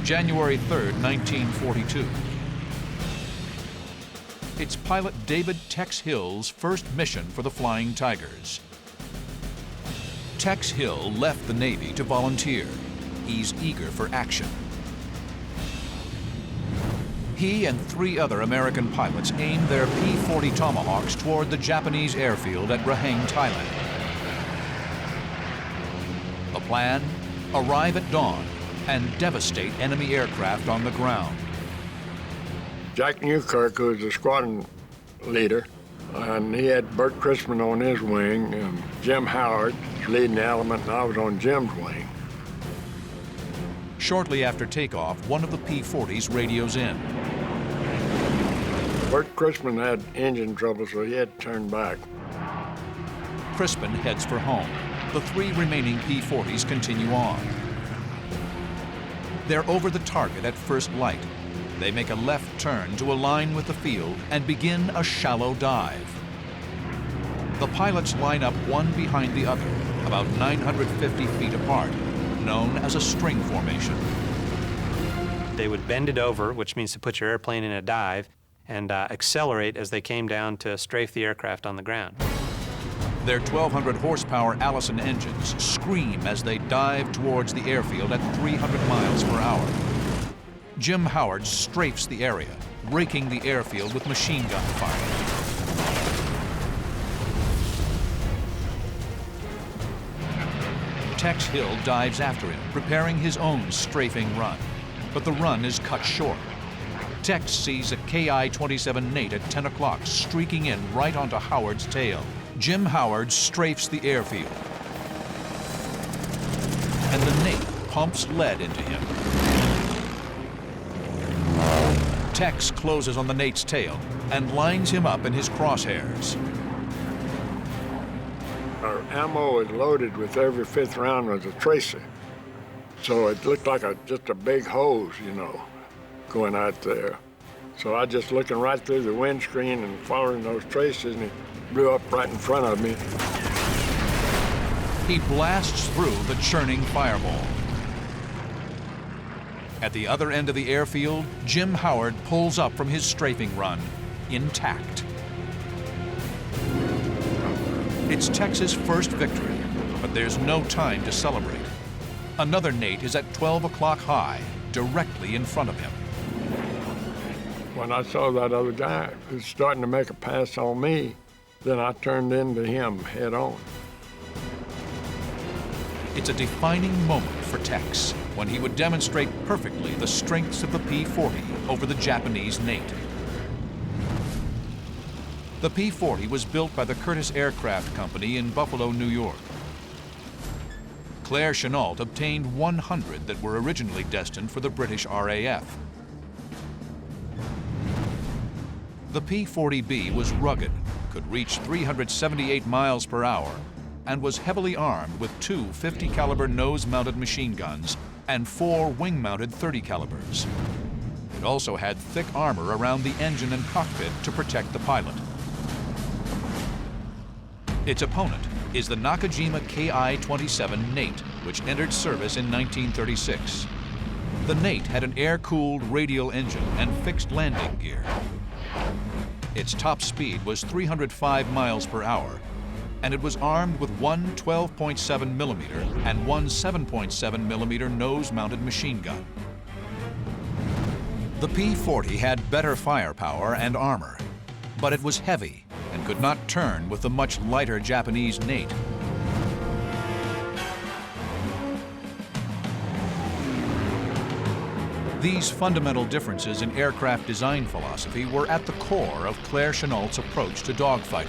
January 3rd, 1942. It's pilot David Tex Hill's first mission for the Flying Tigers. Tex Hill left the Navy to volunteer. He's eager for action. He and 3 other American pilots aimed their P-40 Tomahawks toward the Japanese airfield at Raheng, Thailand. The plan? Arrive at dawn and devastate enemy aircraft on the ground. Jack Newkirk, who was the squadron leader, and he had Bert Crispin on his wing, and Jim Howard leading the element, and I was on Jim's wing. Shortly after takeoff, one of the P-40s radios in. Bert Crispin had engine trouble, so he had to turn back. Crispin heads for home. The 3 remaining P-40s continue on. They're over the target at first light. They make a left turn to align with the field and begin a shallow dive. The pilots line up one behind the other, about 950 feet apart, known as a string formation. They would bend it over, which means to put your airplane in a dive, and accelerate as they came down to strafe the aircraft on the ground. Their 1,200 horsepower Allison engines scream as they dive towards the airfield at 300 miles per hour. Jim Howard strafes the area, raking the airfield with machine gun fire. Tex Hill dives after him, preparing his own strafing run. But the run is cut short. Tex sees a Ki-27 Nate at 10 o'clock streaking in right onto Howard's tail. Jim Howard strafes the airfield. And the Nate pumps lead into him. Tex closes on the Nate's tail and lines him up in his crosshairs. Our ammo is loaded with every 5th round was a tracer. So it looked like just a big hose, you know, going out there. So I just looking right through the windscreen and following those tracers, and he blew up right in front of me. He blasts through the churning fireball. At the other end of the airfield, Jim Howard pulls up from his strafing run, intact. It's Tex's first victory, but there's no time to celebrate. Another Nate is at 12 o'clock high, directly in front of him. When I saw that other guy who was starting to make a pass on me, then I turned into him head on. It's a defining moment for Tex, when he would demonstrate perfectly the strengths of the P-40 over the Japanese Nate. The P-40 was built by the Curtiss Aircraft Company in Buffalo, New York. Claire Chennault obtained 100 that were originally destined for the British RAF. The P-40B was rugged, could reach 378 miles per hour, and was heavily armed with 2 50 caliber nose-mounted machine guns and 4 wing-mounted 30 calibers. It also had thick armor around the engine and cockpit to protect the pilot. Its opponent is the Nakajima Ki-27 Nate, which entered service in 1936. The Nate had an air-cooled radial engine and fixed landing gear. Its top speed was 305 miles per hour, and it was armed with one 12.7 millimeter and one 7.7 millimeter nose-mounted machine gun. The P-40 had better firepower and armor, but it was heavy and could not turn with the much lighter Japanese Nate. These fundamental differences in aircraft design philosophy were at the core of Claire Chennault's approach to dogfighting.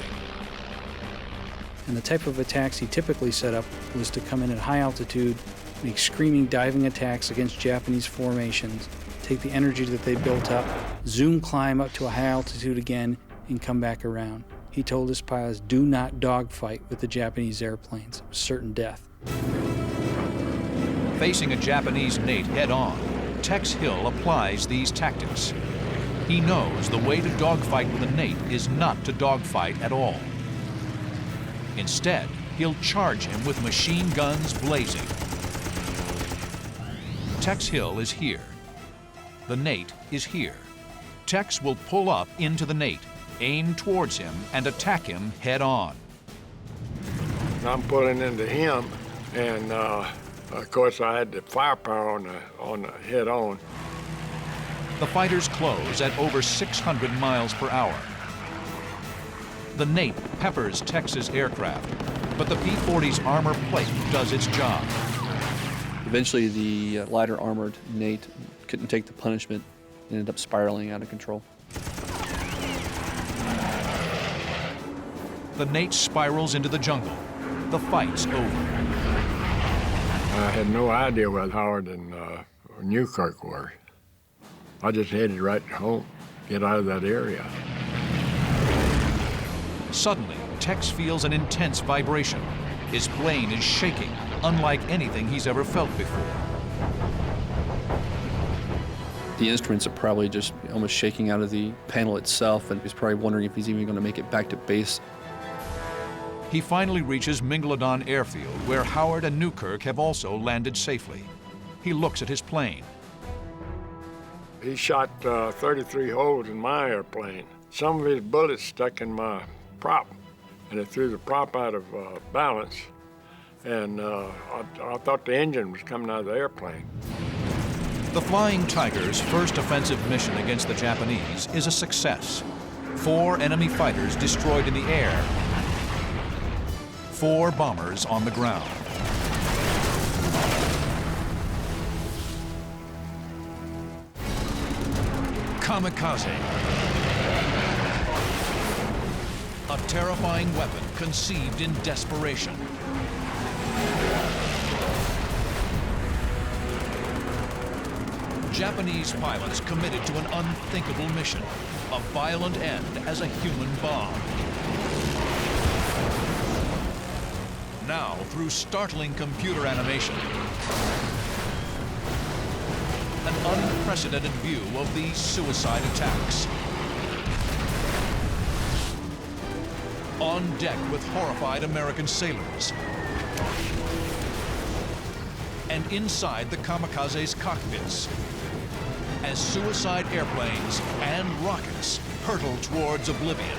And the type of attacks he typically set up was to come in at high altitude, make screaming diving attacks against Japanese formations, take the energy that they built up, zoom climb up to a high altitude again, and come back around. He told his pilots, do not dogfight with the Japanese airplanes. It was certain death. Facing a Japanese Nate head-on, Tex Hill applies these tactics. He knows the way to dogfight with a Nate is not to dogfight at all. Instead, he'll charge him with machine guns blazing. Tex Hill is here, The Nate is here. Tex will pull up into the Nate, aim towards him, and attack him head on. I'm pulling into him, and of course I had the firepower on the head on. The fighters close at over 600 miles per hour. The Nate peppers Tex's aircraft, but the P-40's armor plate does its job. Eventually, the lighter armored Nate couldn't take the punishment and ended up spiraling out of control. The Nate spirals into the jungle. The fight's over. I had no idea where Howard and Newkirk were. I just headed right home, get out of that area. Suddenly, Tex feels an intense vibration. His plane is shaking, unlike anything he's ever felt before. The instruments are probably just almost shaking out of the panel itself, and he's probably wondering if he's even going to make it back to base. He finally reaches Mingaladon Airfield, where Howard and Newkirk have also landed safely. He looks at his plane. He shot 33 holes in my airplane. Some of his bullets stuck in my prop, and it threw the prop out of balance. And I thought the engine was coming out of the airplane. The Flying Tiger's first offensive mission against the Japanese is a success. 4 enemy fighters destroyed in the air, 4 bombers on the ground. Kamikaze. A terrifying weapon conceived in desperation. Japanese pilots committed to an unthinkable mission, a violent end as a human bomb. Now, through startling computer animation, an unprecedented view of these suicide attacks. On deck with horrified American sailors. And inside the Kamikaze's cockpits, as suicide airplanes and rockets hurtle towards oblivion.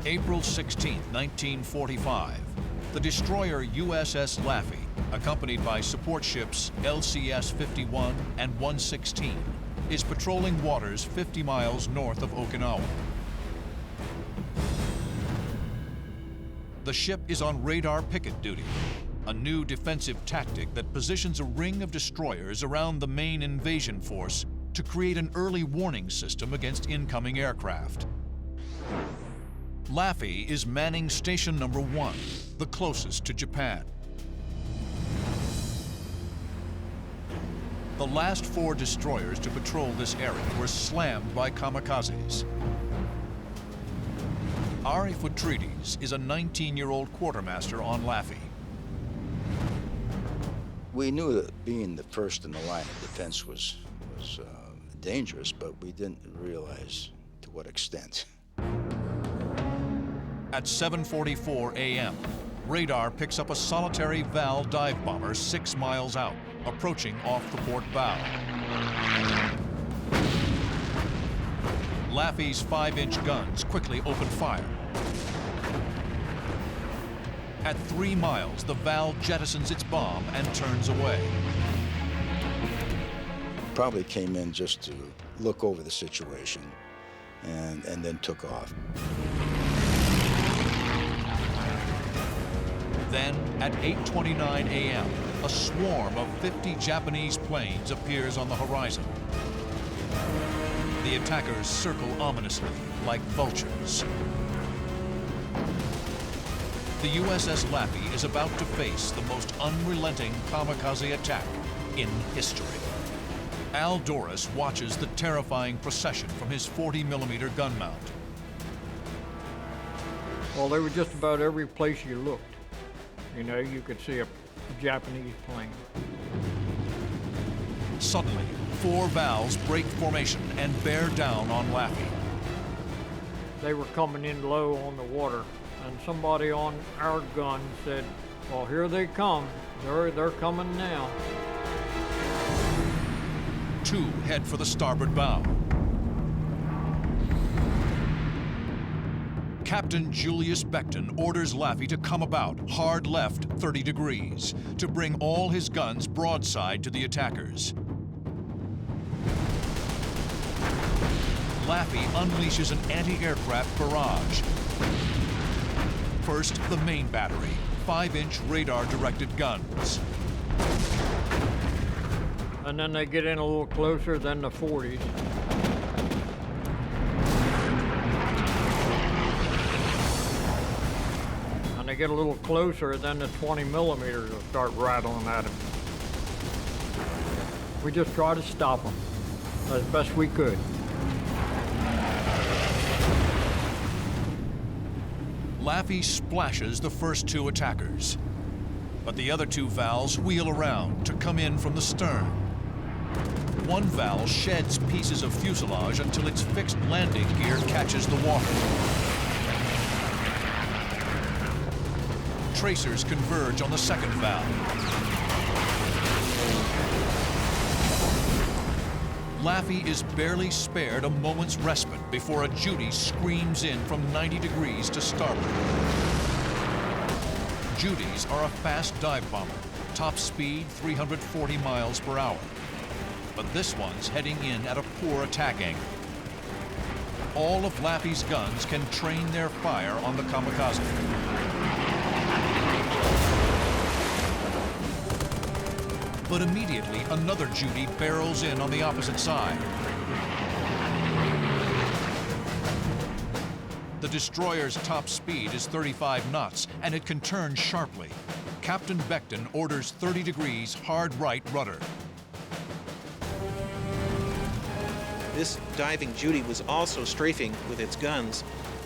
April 16, 1945, the destroyer USS Laffey, accompanied by support ships LCS-51 and 116, is patrolling waters 50 miles north of Okinawa. The ship is on radar picket duty, a new defensive tactic that positions a ring of destroyers around the main invasion force to create an early warning system against incoming aircraft. Laffey is manning station number 1, the closest to Japan. The last 4 destroyers to patrol this area were slammed by kamikazes. Ari Futridis is a 19-year-old quartermaster on Laffey. We knew that being the first in the line of defense was dangerous, but we didn't realize to what extent. At 7:44 a.m., radar picks up a solitary Val dive bomber 6 miles out, approaching off the port bow. Laffey's 5-inch guns quickly open fire. At 3 miles, the Val jettisons its bomb and turns away. Probably came in just to look over the situation and then took off. Then, at 8:29 a.m., a swarm of 50 Japanese planes appears on the horizon. The attackers circle ominously, like vultures. The USS Laffey is about to face the most unrelenting kamikaze attack in history. Al Doris watches the terrifying procession from his 40mm gun mount. Well, they were just about every place you looked. You know, you could see a Japanese plane. Suddenly, 4 Vals break formation and bear down on Laffey. They were coming in low on the water, and somebody on our gun said, "Well, here they come. They're coming now." Two head for the starboard bow. Captain Julius Becton orders Laffey to come about, hard left 30 degrees, to bring all his guns broadside to the attackers. Laffey unleashes an anti-aircraft barrage. First, the main battery, 5-inch radar-directed guns. And then they get in a little closer than the 40s. And they get a little closer, then the 20 millimeters will start rattling at them. We just try to stop them as best we could. Laffey splashes the first two attackers, but the other two Vals wheel around to come in from the stern. One Val sheds pieces of fuselage until its fixed landing gear catches the water. Tracers converge on the second Val. Laffey is barely spared a moment's respite before a Judy screams in from 90 degrees to starboard. Judys are a fast dive bomber, top speed 340 miles per hour. But this one's heading in at a poor attack angle. All of Laffey's guns can train their fire on the Kamikaze. But immediately, another Judy barrels in on the opposite side. The destroyer's top speed is 35 knots, and it can turn sharply. Captain Becton orders 30 degrees hard right rudder. This diving Judy was also strafing with its guns,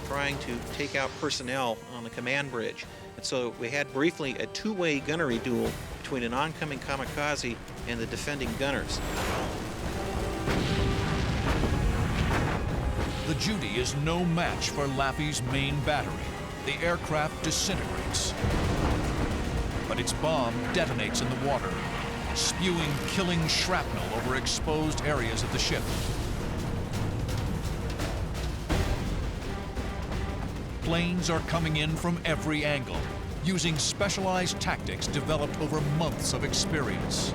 trying to take out personnel on the command bridge. And so we had briefly a two-way gunnery duel between an oncoming Kamikaze and the defending gunners. The Judy is no match for Laffey's main battery. The aircraft disintegrates. But its bomb detonates in the water, spewing killing shrapnel over exposed areas of the ship. Planes are coming in from every angle, using specialized tactics developed over months of experience.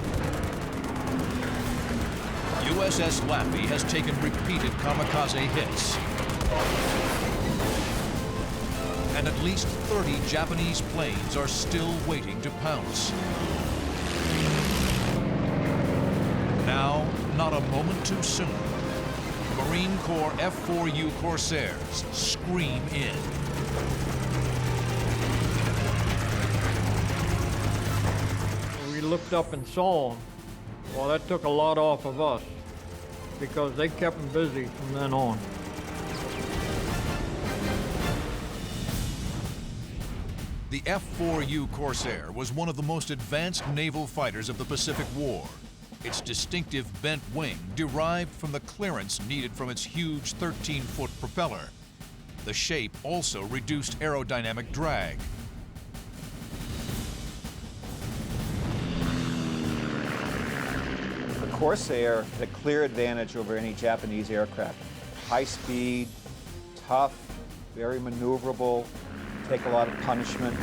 USS Laffey has taken repeated kamikaze hits, and at least 30 Japanese planes are still waiting to pounce. Now, not a moment too soon, Marine Corps F-4U Corsairs scream in. We looked up and saw them. Well, that took a lot off of us because they kept them busy from then on. The F-4U Corsair was one of the most advanced naval fighters of the Pacific War. Its distinctive bent wing derived from the clearance needed from its huge 13-foot propeller. The shape also reduced aerodynamic drag. The Corsair had a clear advantage over any Japanese aircraft. High speed, tough, very maneuverable, take a lot of punishment.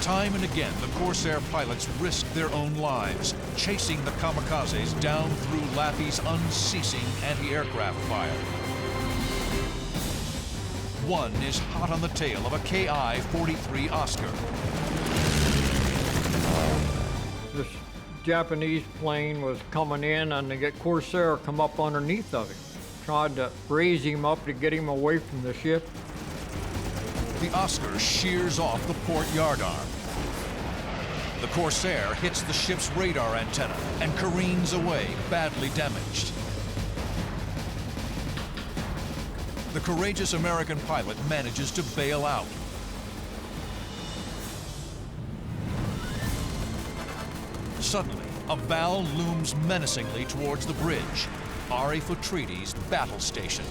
Time and again, the Corsair pilots risked their own lives, chasing the kamikazes down through Laffey's unceasing anti-aircraft fire. One is hot on the tail of a Ki-43 Oscar. This Japanese plane was coming in, and the Corsair come up underneath of him. Tried to raise him up to get him away from the ship. The Oscar shears off the port yard arm. The Corsair hits the ship's radar antenna and careens away, badly damaged. The courageous American pilot manages to bail out. Suddenly, a Val looms menacingly towards the bridge, Ari Futridi's battle station.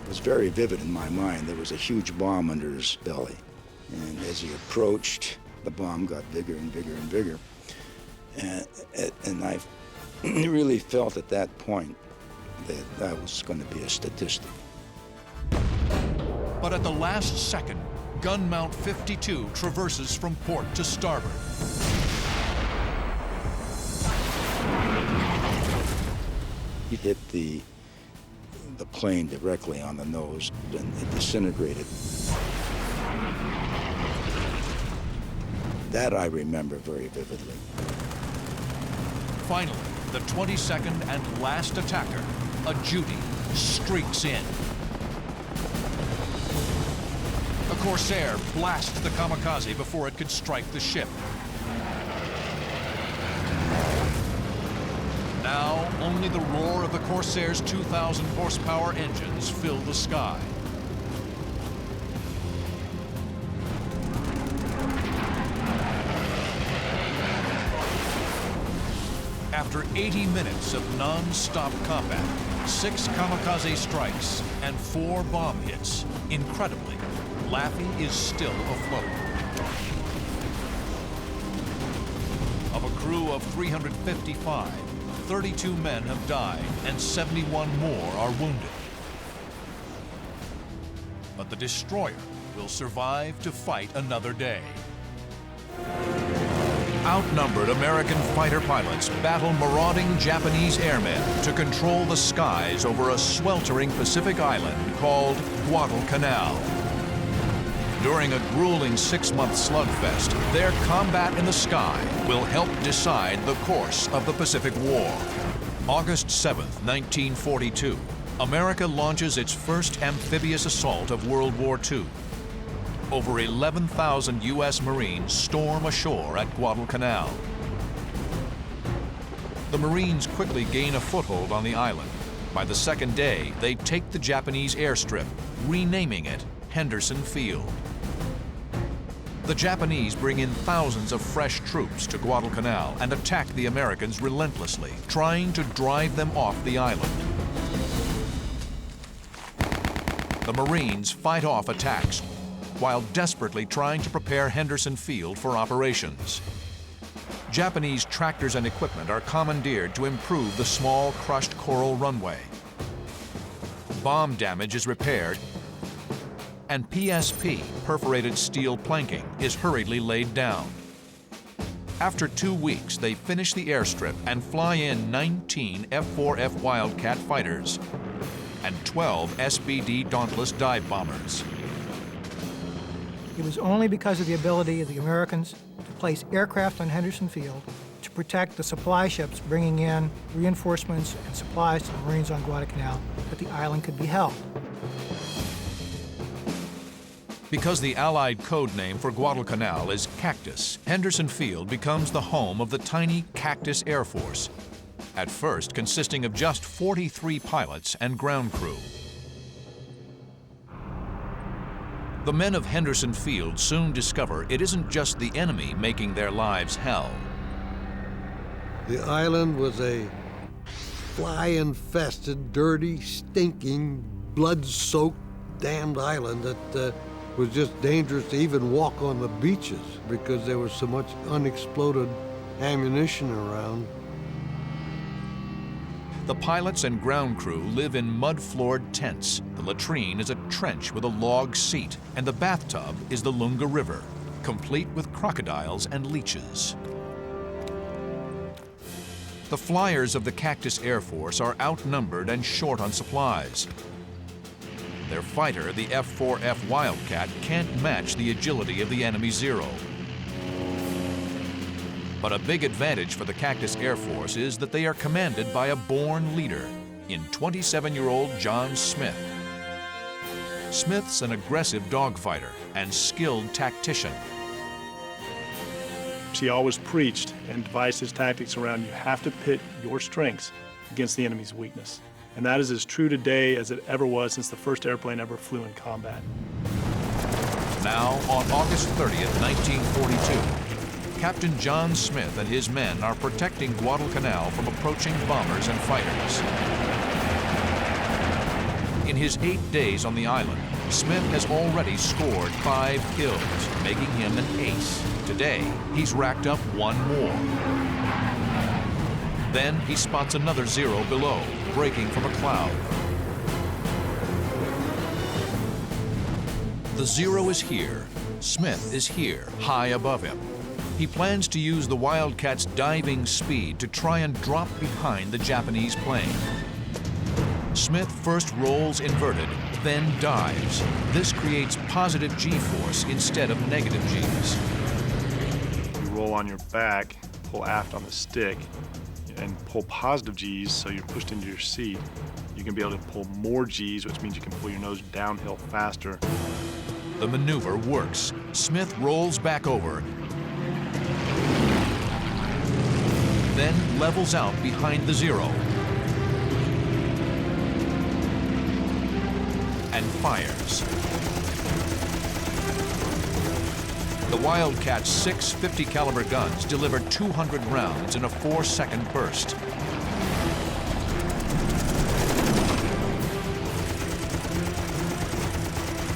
It was very vivid in my mind. There was a huge bomb under his belly. And as he approached, the bomb got bigger and bigger and bigger. And I really felt at that point that I was going to be a statistic. But at the last second, gun mount 52 traverses from port to starboard. He hit the plane directly on the nose and it disintegrated. That I remember very vividly. Finally, the 22nd and last attacker, a Judy, streaks in. A Corsair blasts the Kamikaze before it could strike the ship. Now, only the roar of the Corsair's 2,000 horsepower engines fill the sky. After 80 minutes of non-stop combat, 6 Kamikaze strikes and 4 bomb hits, incredibly, Laffey is still afloat. Of a crew of 355, 32 men have died and 71 more are wounded. But the destroyer will survive to fight another day. Outnumbered American fighter pilots battle marauding Japanese airmen to control the skies over a sweltering Pacific island called Guadalcanal. During a grueling 6-month slugfest, their combat in the sky will help decide the course of the Pacific War. August 7th, 1942, America launches its first amphibious assault of World War II. Over 11,000 U.S. Marines storm ashore at Guadalcanal. The Marines quickly gain a foothold on the island. By the second day, they take the Japanese airstrip, renaming it Henderson Field. The Japanese bring in thousands of fresh troops to Guadalcanal and attack the Americans relentlessly, trying to drive them off the island. The Marines fight off attacks while desperately trying to prepare Henderson Field for operations. Japanese tractors and equipment are commandeered to improve the small crushed coral runway. Bomb damage is repaired, and PSP, perforated steel planking, is hurriedly laid down. After 2 weeks, they finish the airstrip and fly in 19 F-4F Wildcat fighters and 12 SBD Dauntless dive bombers. It was only because of the ability of the Americans to place aircraft on Henderson Field to protect the supply ships bringing in reinforcements and supplies to the Marines on Guadalcanal that the island could be held. Because the Allied code name for Guadalcanal is Cactus, Henderson Field becomes the home of the tiny Cactus Air Force, at first consisting of just 43 pilots and ground crew. The men of Henderson Field soon discover it isn't just the enemy making their lives hell. The island was a fly-infested, dirty, stinking, blood-soaked, damned island that was just dangerous to even walk on the beaches because there was so much unexploded ammunition around. The pilots and ground crew live in mud-floored tents. The latrine is a trench with a log seat, and the bathtub is the Lunga River, complete with crocodiles and leeches. The flyers of the Cactus Air Force are outnumbered and short on supplies. Their fighter, the F-4F Wildcat, can't match the agility of the enemy Zero. But a big advantage for the Cactus Air Force is that they are commanded by a born leader in 27-year-old John Smith. Smith's an aggressive dogfighter and skilled tactician. He always preached and devised his tactics around you have to pit your strengths against the enemy's weakness. And that is as true today as it ever was since the first airplane ever flew in combat. Now, on August 30th, 1942, Captain John Smith and his men are protecting Guadalcanal from approaching bombers and fighters. In his 8 days on the island, Smith has already scored 5 kills, making him an ace. Today, he's racked up 1 more. Then he spots another Zero below, breaking from a cloud. The Zero is here. Smith is here, high above him. He plans to use the Wildcat's diving speed to try and drop behind the Japanese plane. Smith first rolls inverted, then dives. This creates positive G-force instead of negative Gs. You roll on your back, pull aft on the stick, and pull positive Gs so you're pushed into your seat. You can be able to pull more Gs, which means you can pull your nose downhill faster. The maneuver works. Smith rolls back over, then levels out behind the Zero and fires. The Wildcat's 6 .50 caliber guns deliver 200 rounds in a 4-second burst.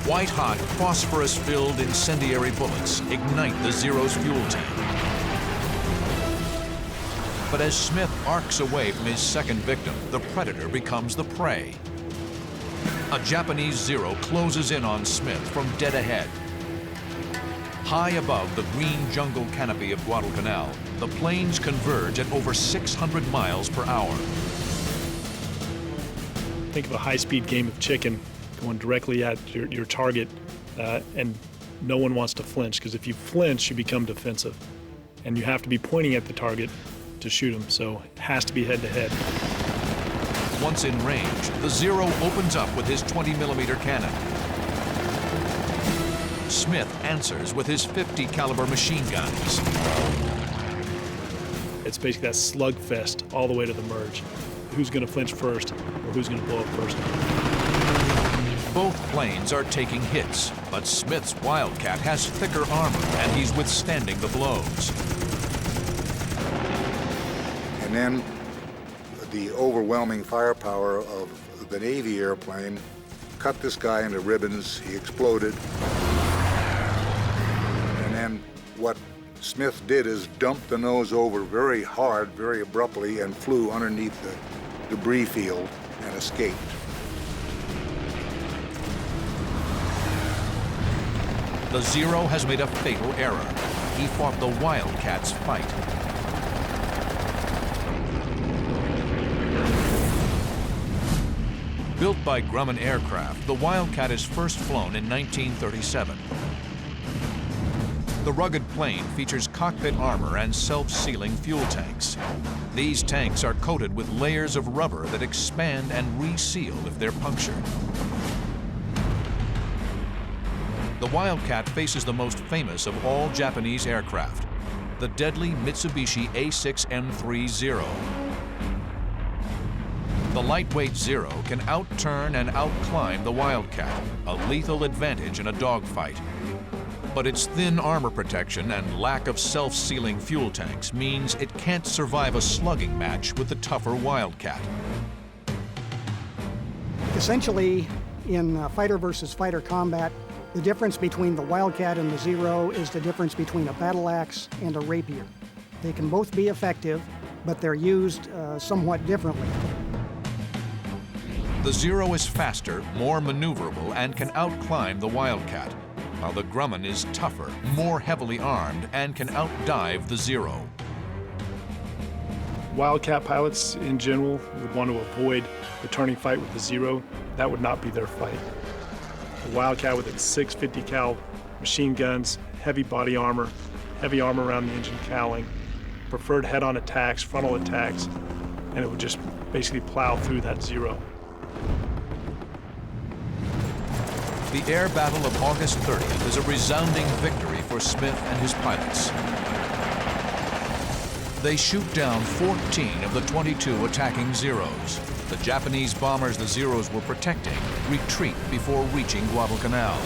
White-hot, phosphorus-filled incendiary bullets ignite the Zero's fuel tank. But as Smith arcs away from his second victim, the predator becomes the prey. A Japanese Zero closes in on Smith from dead ahead. High above the green jungle canopy of Guadalcanal, the planes converge at over 600 miles per hour. Think of a high-speed game of chicken going directly at your target, and no one wants to flinch, because if you flinch, you become defensive. And you have to be pointing at the target to shoot him, so it has to be head-to-head. Once in range, the Zero opens up with his 20mm cannon. Smith answers with his .50 caliber machine guns. It's basically that slugfest all the way to the merge. Who's going to flinch first, or who's going to blow up first? Both planes are taking hits, but Smith's Wildcat has thicker armor, and he's withstanding the blows. And then the overwhelming firepower of the Navy airplane cut this guy into ribbons. He exploded. And then what Smith did is dump the nose over very hard, very abruptly, and flew underneath the debris field and escaped. The Zero has made a fatal error. He fought the Wildcat's fight. Built by Grumman Aircraft, the Wildcat is first flown in 1937. The rugged plane features cockpit armor and self-sealing fuel tanks. These tanks are coated with layers of rubber that expand and reseal if they're punctured. The Wildcat faces the most famous of all Japanese aircraft, the deadly Mitsubishi A6M30. The lightweight Zero can outturn and outclimb the Wildcat, a lethal advantage in a dogfight. But its thin armor protection and lack of self-sealing fuel tanks means it can't survive a slugging match with the tougher Wildcat. Essentially, in fighter versus fighter combat, the difference between the Wildcat and the Zero is the difference between a battle axe and a rapier. They can both be effective, but they're used somewhat differently. The Zero is faster, more maneuverable, and can outclimb the Wildcat, while the Grumman is tougher, more heavily armed, and can outdive the Zero. Wildcat pilots in general would want to avoid returning fight with the Zero. That would not be their fight. The Wildcat with its 6 .50 cal machine guns, heavy body armor, heavy armor around the engine cowling, preferred head-on attacks, frontal attacks, and it would just basically plow through that Zero. The air battle of August 30th is a resounding victory for Smith and his pilots. They shoot down 14 of the 22 attacking Zeros. The Japanese bombers the Zeros were protecting retreat before reaching Guadalcanal.